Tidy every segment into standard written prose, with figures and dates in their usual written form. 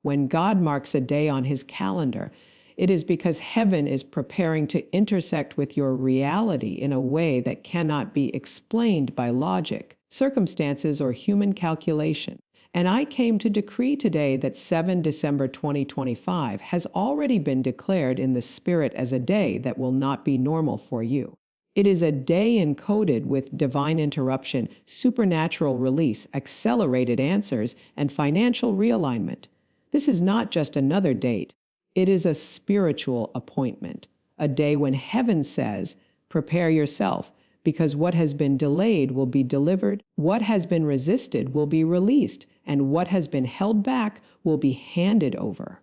When God marks a day on his calendar, it is because heaven is preparing to intersect with your reality in a way that cannot be explained by logic, circumstances, or human calculation. And I came to decree today that 7 December 2025 has already been declared in the Spirit as a day that will not be normal for you. It is a day encoded with divine interruption, supernatural release, accelerated answers, and financial realignment. This is not just another date. It is a spiritual appointment, a day when heaven says, prepare yourself, because what has been delayed will be delivered, what has been resisted will be released, and what has been held back will be handed over.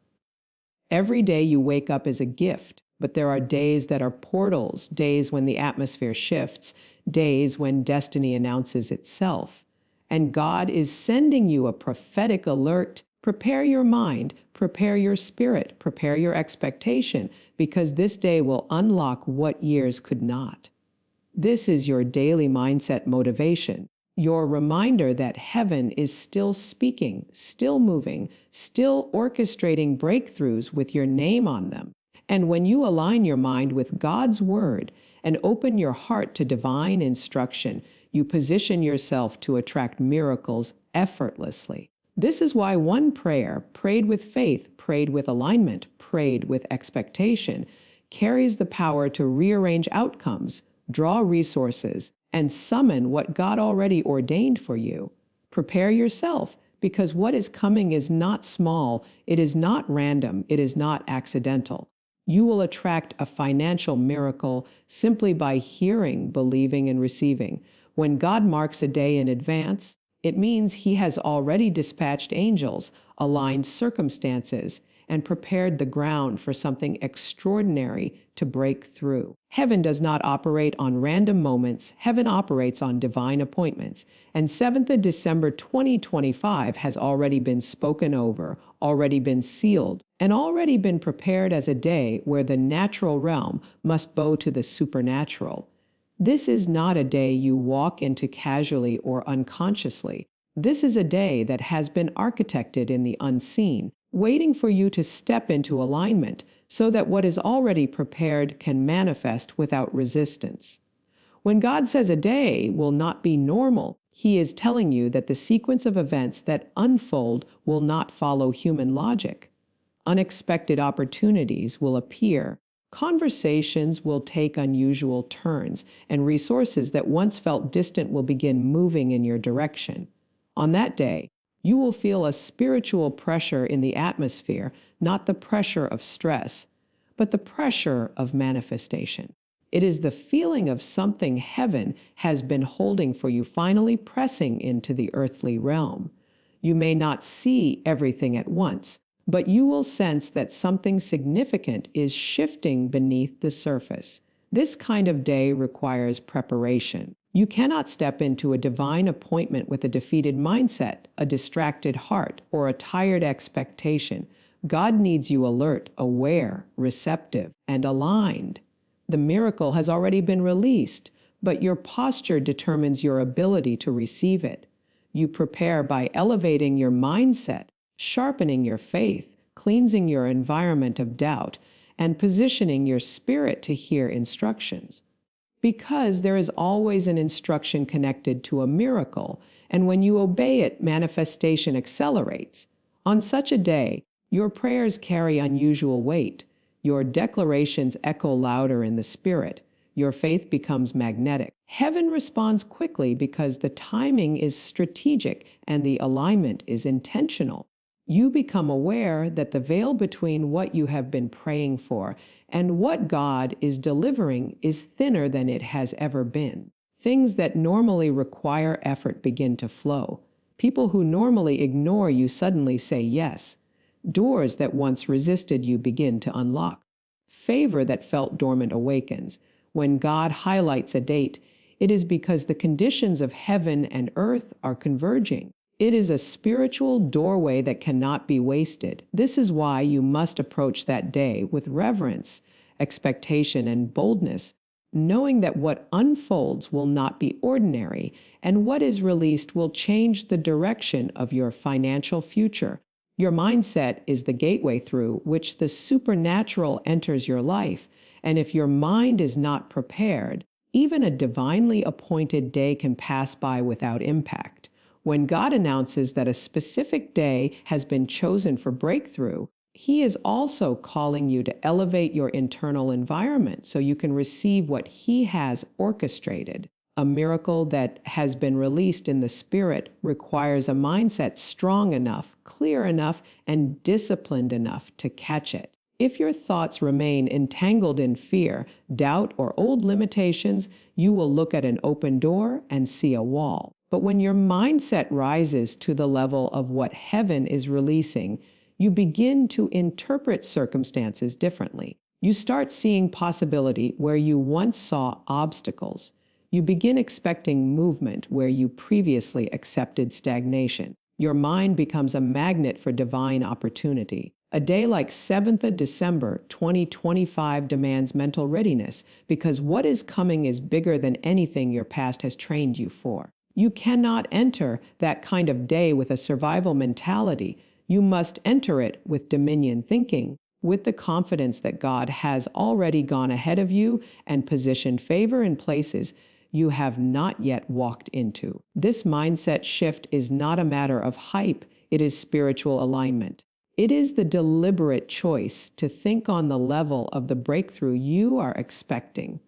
Every day you wake up is a gift, but there are days that are portals, days when the atmosphere shifts, days when destiny announces itself. And God is sending you a prophetic alert. Prepare your mind, prepare your spirit, prepare your expectation, because this day will unlock what years could not. This is your daily mindset motivation, your reminder that heaven is still speaking, still moving, still orchestrating breakthroughs with your name on them. And when you align your mind with God's word and open your heart to divine instruction, you position yourself to attract miracles effortlessly. This is why one prayer, prayed with faith, prayed with alignment, prayed with expectation, carries the power to rearrange outcomes, draw resources, and summon what God already ordained for you. Prepare yourself, because what is coming is not small, it is not random, it is not accidental. You will attract a financial miracle simply by hearing, believing, and receiving. When God marks a day in advance, it means he has already dispatched angels, aligned circumstances, and prepared the ground for something extraordinary to break through. Heaven does not operate on random moments. Heaven operates on divine appointments. And 7th of December 2025 has already been spoken over, already been sealed, and already been prepared as a day where the natural realm must bow to the supernatural. This is not a day you walk into casually or unconsciously. This is a day that has been architected in the unseen, waiting for you to step into alignment so that what is already prepared can manifest without resistance. When God says a day will not be normal, he is telling you that the sequence of events that unfold will not follow human logic. Unexpected opportunities will appear. Conversations will take unusual turns, and resources that once felt distant will begin moving in your direction. On that day, you will feel a spiritual pressure in the atmosphere, not the pressure of stress, but the pressure of manifestation. It is the feeling of something heaven has been holding for you finally pressing into the earthly realm. You may not see everything at once, but you will sense that something significant is shifting beneath the surface. This kind of day requires preparation. You cannot step into a divine appointment with a defeated mindset, a distracted heart, or a tired expectation. God needs you alert, aware, receptive, and aligned. The miracle has already been released, but your posture determines your ability to receive it. You prepare by elevating your mindset, sharpening your faith, cleansing your environment of doubt, and positioning your spirit to hear instructions. Because there is always an instruction connected to a miracle, and when you obey it, manifestation accelerates. On such a day, your prayers carry unusual weight. Your declarations echo louder in the spirit. Your faith becomes magnetic. Heaven responds quickly because the timing is strategic and the alignment is intentional. You become aware that the veil between what you have been praying for and what God is delivering is thinner than it has ever been. Things that normally require effort begin to flow. People who normally ignore you suddenly say yes. Doors that once resisted you begin to unlock. Favor that felt dormant awakens. When God highlights a date, it is because the conditions of heaven and earth are converging. It is a spiritual doorway that cannot be wasted. This is why you must approach that day with reverence, expectation, and boldness, knowing that what unfolds will not be ordinary, and what is released will change the direction of your financial future, Your mindset is the gateway through which the supernatural enters your life, and if your mind is not prepared, even a divinely appointed day can pass by without impact. When God announces that a specific day has been chosen for breakthrough, He is also calling you to elevate your internal environment so you can receive what He has orchestrated. A miracle that has been released in the Spirit requires a mindset strong enough, clear enough, and disciplined enough to catch it. If your thoughts remain entangled in fear, doubt, or old limitations, you will look at an open door and see a wall. But when your mindset rises to the level of what heaven is releasing, you begin to interpret circumstances differently. You start seeing possibility where you once saw obstacles. You begin expecting movement where you previously accepted stagnation. Your mind becomes a magnet for divine opportunity. A day like 7th of December 2025 demands mental readiness because what is coming is bigger than anything your past has trained you for. You cannot enter that kind of day with a survival mentality. You must enter it with dominion thinking, with the confidence that God has already gone ahead of you and positioned favor in places you have not yet walked into. This mindset shift is not a matter of hype, it is spiritual alignment. It is the deliberate choice to think on the level of the breakthrough you are expecting.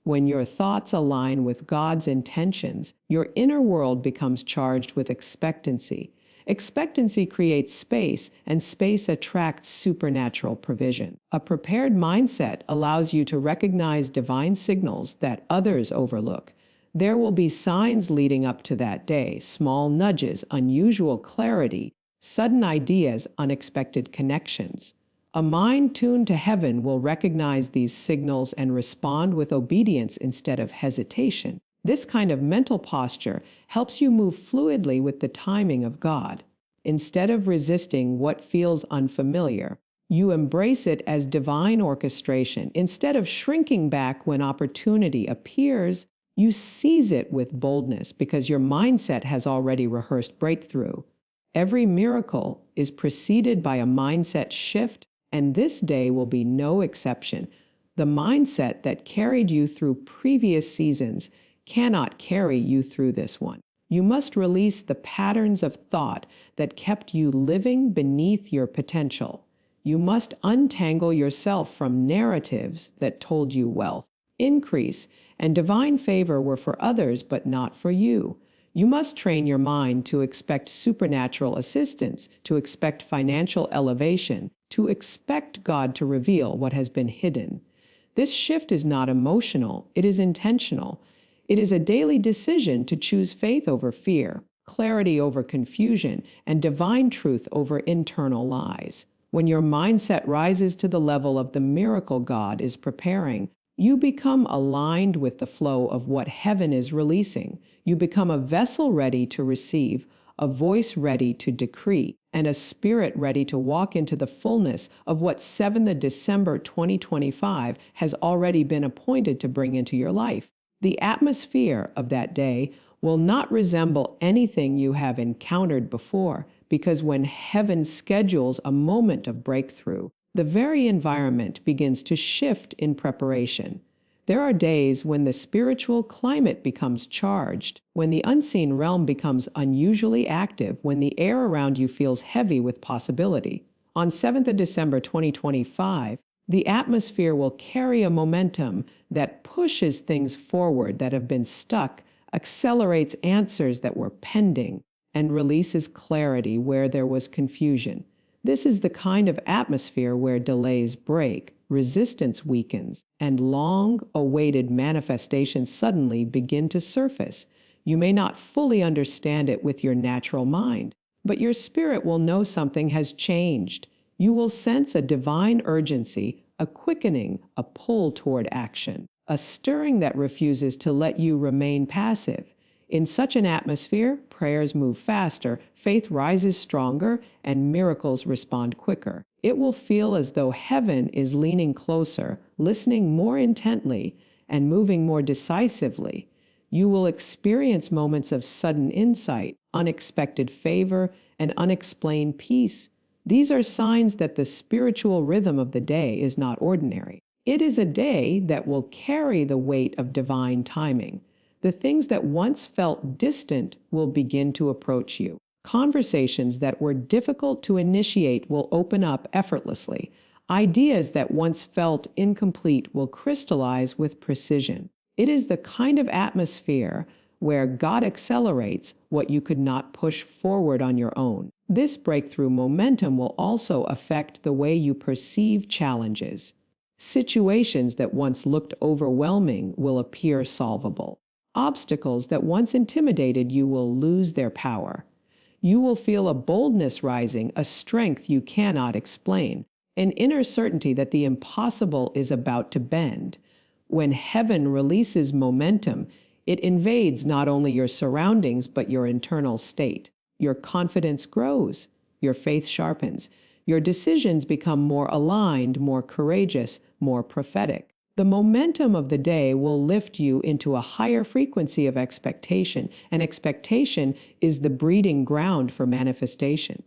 When your thoughts align with God's intentions, your inner world becomes charged with expectancy. Expectancy creates space, and space attracts supernatural provision. A prepared mindset allows you to recognize divine signals that others overlook. There will be signs leading up to that day, small nudges, unusual clarity, sudden ideas, unexpected connections. A mind tuned to heaven will recognize these signals and respond with obedience instead of hesitation. This kind of mental posture helps you move fluidly with the timing of God. Instead of resisting what feels unfamiliar, you embrace it as divine orchestration. Instead of shrinking back when opportunity appears, you seize it with boldness because your mindset has already rehearsed breakthrough. Every miracle is preceded by a mindset shift, and this day will be no exception. The mindset that carried you through previous seasons cannot carry you through this one. You must release the patterns of thought that kept you living beneath your potential. You must untangle yourself from narratives that told you wealth, increase, and divine favor were for others but not for you. You must train your mind to expect supernatural assistance, to expect financial elevation, to expect God to reveal what has been hidden. This shift is not emotional, it is intentional. It is a daily decision to choose faith over fear, clarity over confusion, and divine truth over internal lies. When your mindset rises to the level of the miracle God is preparing, you become aligned with the flow of what heaven is releasing. You become a vessel ready to receive, a voice ready to decree, and a spirit ready to walk into the fullness of what 7th of December 2025 has already been appointed to bring into your life. The atmosphere of that day will not resemble anything you have encountered before, because when heaven schedules a moment of breakthrough, the very environment begins to shift in preparation. There are days when the spiritual climate becomes charged, when the unseen realm becomes unusually active, when the air around you feels heavy with possibility. On 7th of December 2025, the atmosphere will carry a momentum that pushes things forward that have been stuck, accelerates answers that were pending, and releases clarity where there was confusion. This is the kind of atmosphere where delays break, resistance weakens, and long-awaited manifestations suddenly begin to surface. You may not fully understand it with your natural mind, but your spirit will know something has changed. You will sense a divine urgency, a quickening, a pull toward action, a stirring that refuses to let you remain passive. In such an atmosphere, prayers move faster, faith rises stronger, and miracles respond quicker. It will feel as though heaven is leaning closer, listening more intently, and moving more decisively. You will experience moments of sudden insight, unexpected favor, and unexplained peace. These are signs that the spiritual rhythm of the day is not ordinary. It is a day that will carry the weight of divine timing. The things that once felt distant will begin to approach you. Conversations that were difficult to initiate will open up effortlessly. Ideas that once felt incomplete will crystallize with precision. It is the kind of atmosphere where God accelerates what you could not push forward on your own. This breakthrough momentum will also affect the way you perceive challenges. Situations that once looked overwhelming will appear solvable. Obstacles that once intimidated you will lose their power. You will feel a boldness rising, a strength you cannot explain, an inner certainty that the impossible is about to bend. When heaven releases momentum, it invades not only your surroundings but your internal state. Your confidence grows, your faith sharpens, your decisions become more aligned, more courageous, more prophetic. The momentum of the day will lift you into a higher frequency of expectation, and expectation is the breeding ground for manifestation.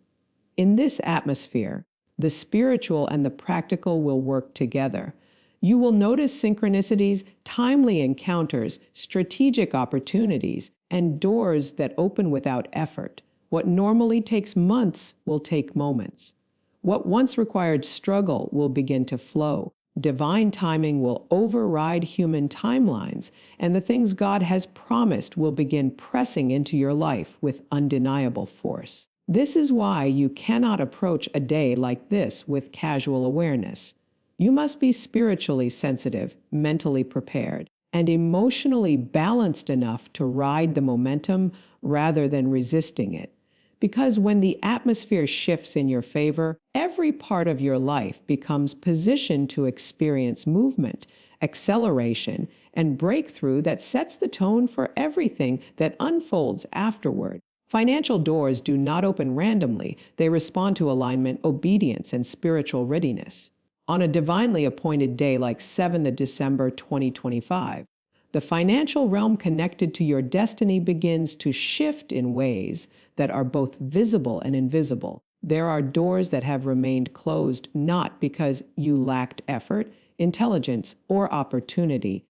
In this atmosphere, the spiritual and the practical will work together. You will notice synchronicities, timely encounters, strategic opportunities, and doors that open without effort. What normally takes months will take moments. What once required struggle will begin to flow. Divine timing will override human timelines, and the things God has promised will begin pressing into your life with undeniable force. This is why you cannot approach a day like this with casual awareness. You must be spiritually sensitive, mentally prepared, and emotionally balanced enough to ride the momentum rather than resisting it. Because when the atmosphere shifts in your favor, every part of your life becomes positioned to experience movement, acceleration, and breakthrough that sets the tone for everything that unfolds afterward. Financial doors do not open randomly, they respond to alignment, obedience, and spiritual readiness. On a divinely appointed day like 7th December 2025, the financial realm connected to your destiny begins to shift in ways that are both visible and invisible. There are doors that have remained closed not because you lacked effort, intelligence, or opportunity,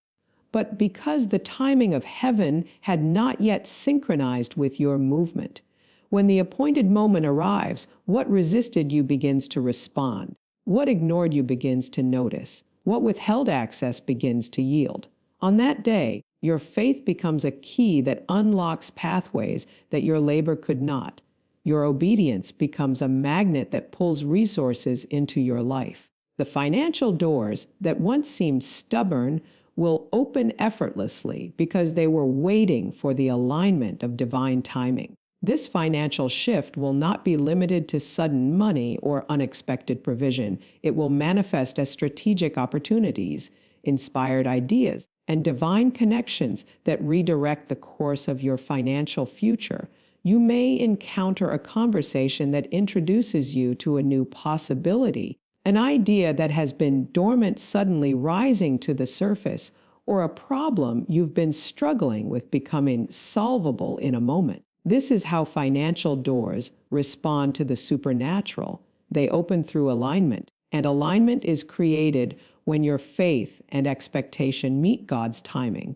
but because the timing of heaven had not yet synchronized with your movement. When the appointed moment arrives, what resisted you begins to respond. What ignored you begins to notice. What withheld access begins to yield. On that day, your faith becomes a key that unlocks pathways that your labor could not. Your obedience becomes a magnet that pulls resources into your life. The financial doors that once seemed stubborn will open effortlessly because they were waiting for the alignment of divine timing. This financial shift will not be limited to sudden money or unexpected provision. It will manifest as strategic opportunities, inspired ideas, and divine connections that redirect the course of your financial future. You may encounter a conversation that introduces you to a new possibility, an idea that has been dormant suddenly rising to the surface, or a problem you've been struggling with becoming solvable in a moment. This is how financial doors respond to the supernatural. They open through alignment, and alignment is created when your faith and expectation meet God's timing.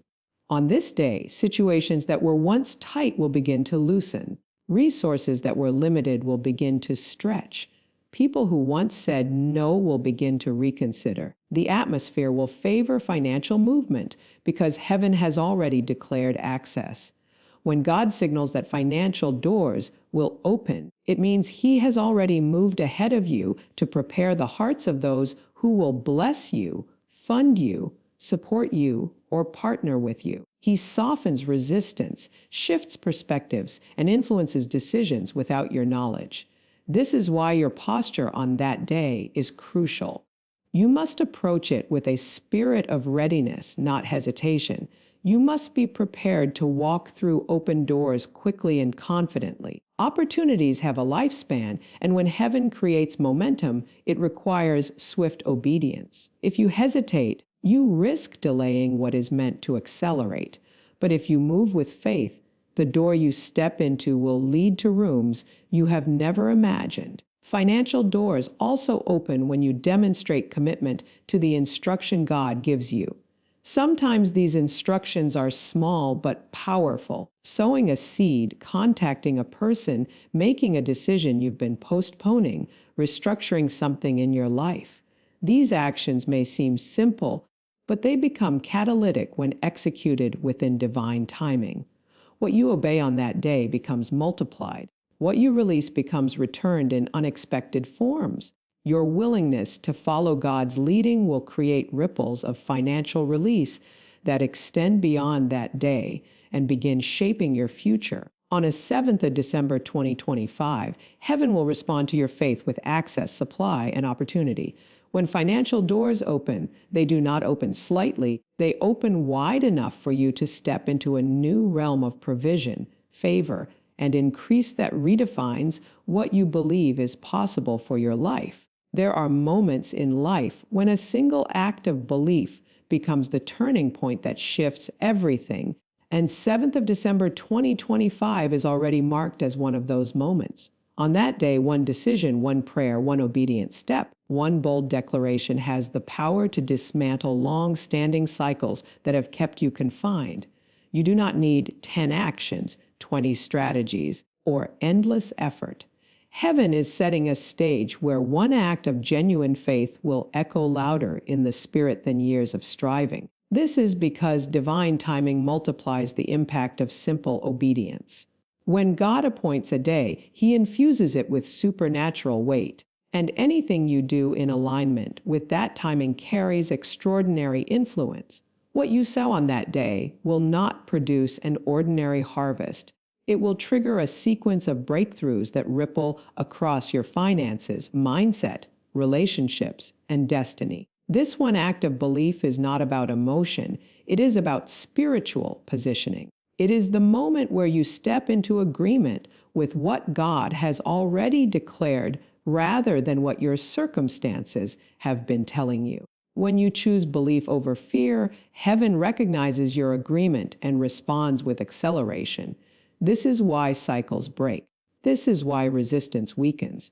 On this day, situations that were once tight will begin to loosen. Resources that were limited will begin to stretch. People who once said no will begin to reconsider. The atmosphere will favor financial movement because heaven has already declared access. When God signals that financial doors will open, it means He has already moved ahead of you to prepare the hearts of those who will bless you, fund you, support you, or partner with you. He softens resistance, shifts perspectives, and influences decisions without your knowledge. This is why your posture on that day is crucial. You must approach it with a spirit of readiness, not hesitation. You must be prepared to walk through open doors quickly and confidently. Opportunities have a lifespan, and when heaven creates momentum, it requires swift obedience. If you hesitate, you risk delaying what is meant to accelerate. But if you move with faith, the door you step into will lead to rooms you have never imagined. Financial doors also open when you demonstrate commitment to the instruction God gives you. Sometimes these instructions are small but powerful. Sowing a seed, contacting a person, making a decision you've been postponing, restructuring something in your life. These actions may seem simple, but they become catalytic when executed within divine timing. What you obey on that day becomes multiplied. What you release becomes returned in unexpected forms. Your willingness to follow God's leading will create ripples of financial release that extend beyond that day and begin shaping your future. On a 7th of December 2025, heaven will respond to your faith with access, supply, and opportunity. When financial doors open, they do not open slightly, they open wide enough for you to step into a new realm of provision, favor, and increase that redefines what you believe is possible for your life. There are moments in life when a single act of belief becomes the turning point that shifts everything, and 7th of December 2025 is already marked as one of those moments. On that day, one decision, one prayer, one obedient step, one bold declaration has the power to dismantle long-standing cycles that have kept you confined. You do not need 10 actions, 20 strategies, or endless effort. Heaven is setting a stage where one act of genuine faith will echo louder in the spirit than years of striving. This is because divine timing multiplies the impact of simple obedience. When God appoints a day, He infuses it with supernatural weight, and anything you do in alignment with that timing carries extraordinary influence. What you sow on that day will not produce an ordinary harvest. It will trigger a sequence of breakthroughs that ripple across your finances, mindset, relationships, and destiny. This one act of belief is not about emotion, it is about spiritual positioning. It is the moment where you step into agreement with what God has already declared rather than what your circumstances have been telling you. When you choose belief over fear, heaven recognizes your agreement and responds with acceleration. This is why cycles break. This is why resistance weakens.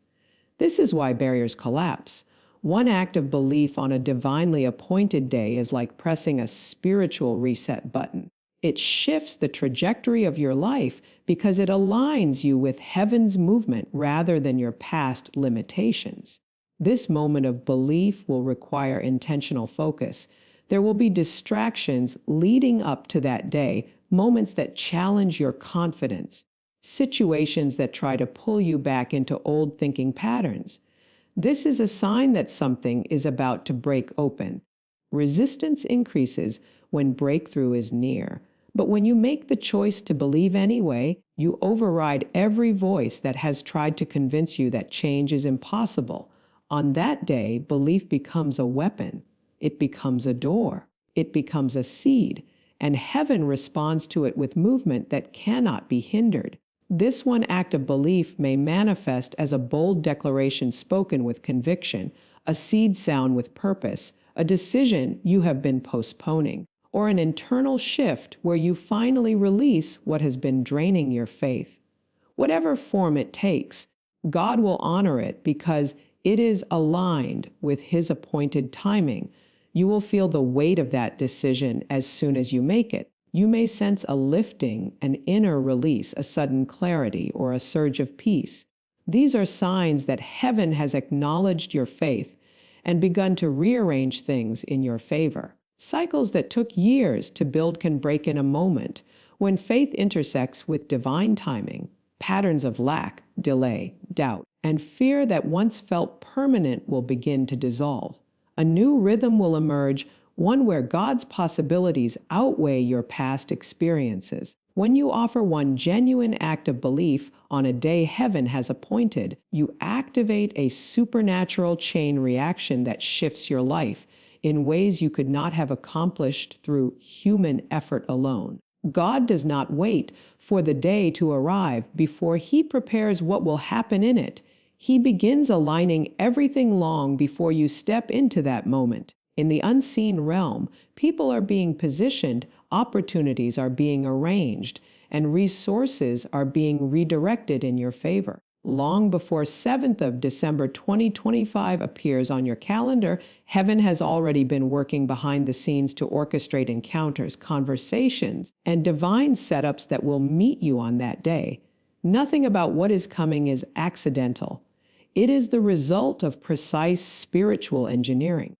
This is why barriers collapse. One act of belief on a divinely appointed day is like pressing a spiritual reset button. It shifts the trajectory of your life because it aligns you with heaven's movement rather than your past limitations. This moment of belief will require intentional focus. There will be distractions leading up to that day, moments that challenge your confidence, situations that try to pull you back into old thinking patterns. This is a sign that something is about to break open. Resistance increases when breakthrough is near. But when you make the choice to believe anyway, you override every voice that has tried to convince you that change is impossible. On that day, belief becomes a weapon. It becomes a door. It becomes a seed. And heaven responds to it with movement that cannot be hindered. This one act of belief may manifest as a bold declaration spoken with conviction, a seed sown with purpose, a decision you have been postponing, or an internal shift where you finally release what has been draining your faith. Whatever form it takes, God will honor it because it is aligned with His appointed timing. You will feel the weight of that decision as soon as you make it. You may sense a lifting, an inner release, a sudden clarity, or a surge of peace. These are signs that heaven has acknowledged your faith and begun to rearrange things in your favor. Cycles that took years to build can break in a moment. When faith intersects with divine timing, patterns of lack, delay, doubt, and fear that once felt permanent will begin to dissolve. A new rhythm will emerge, one where God's possibilities outweigh your past experiences. When you offer one genuine act of belief on a day heaven has appointed, you activate a supernatural chain reaction that shifts your life in ways you could not have accomplished through human effort alone. God does not wait for the day to arrive before He prepares what will happen in it. He begins aligning everything long before you step into that moment. In the unseen realm, people are being positioned, opportunities are being arranged, and resources are being redirected in your favor. Long before 7th of December 2025 appears on your calendar, heaven has already been working behind the scenes to orchestrate encounters, conversations, and divine setups that will meet you on that day. Nothing about what is coming is accidental. It is the result of precise spiritual engineering.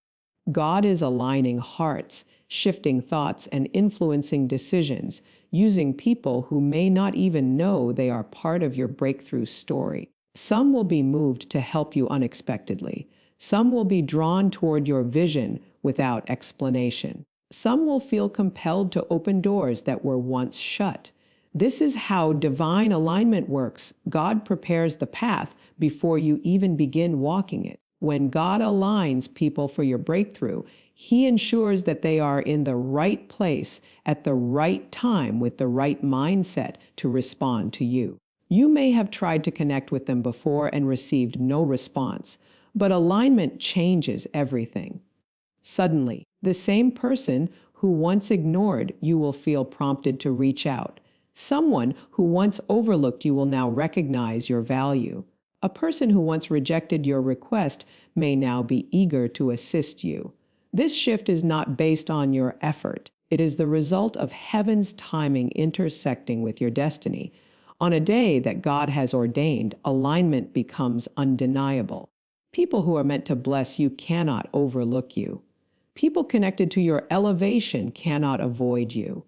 God is aligning hearts, shifting thoughts, and influencing decisions, using people who may not even know they are part of your breakthrough story. Some will be moved to help you unexpectedly. Some will be drawn toward your vision without explanation. Some will feel compelled to open doors that were once shut. This is how divine alignment works. God prepares the path before you even begin walking it. When God aligns people for your breakthrough, He ensures that they are in the right place at the right time with the right mindset to respond to you. You may have tried to connect with them before and received no response, but alignment changes everything. Suddenly, the same person who once ignored you will feel prompted to reach out. Someone who once overlooked you will now recognize your value. A person who once rejected your request may now be eager to assist you. This shift is not based on your effort. It is the result of heaven's timing intersecting with your destiny. On a day that God has ordained, alignment becomes undeniable. People who are meant to bless you cannot overlook you. People connected to your elevation cannot avoid you.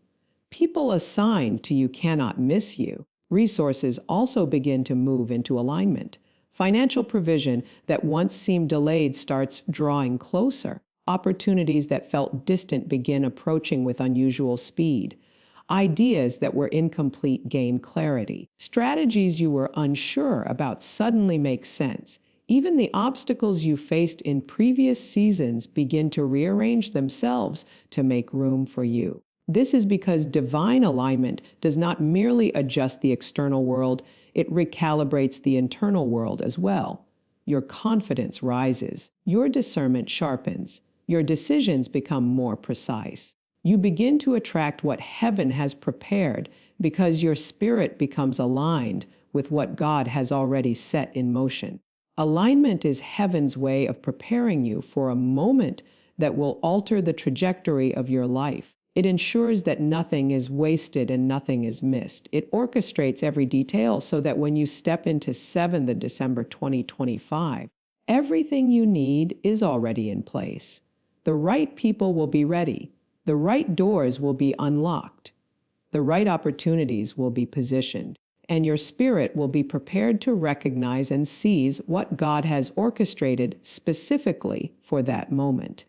People assigned to you cannot miss you. Resources also begin to move into alignment. Financial provision that once seemed delayed starts drawing closer. Opportunities that felt distant begin approaching with unusual speed. Ideas that were incomplete gain clarity. Strategies you were unsure about suddenly make sense. Even the obstacles you faced in previous seasons begin to rearrange themselves to make room for you. This is because divine alignment does not merely adjust the external world, it recalibrates the internal world as well. Your confidence rises, your discernment sharpens, your decisions become more precise. You begin to attract what heaven has prepared because your spirit becomes aligned with what God has already set in motion. Alignment is heaven's way of preparing you for a moment that will alter the trajectory of your life. It ensures that nothing is wasted and nothing is missed. It orchestrates every detail so that when you step into 7th of December 2025, everything you need is already in place. The right people will be ready. The right doors will be unlocked. The right opportunities will be positioned, and your spirit will be prepared to recognize and seize what God has orchestrated specifically for that moment.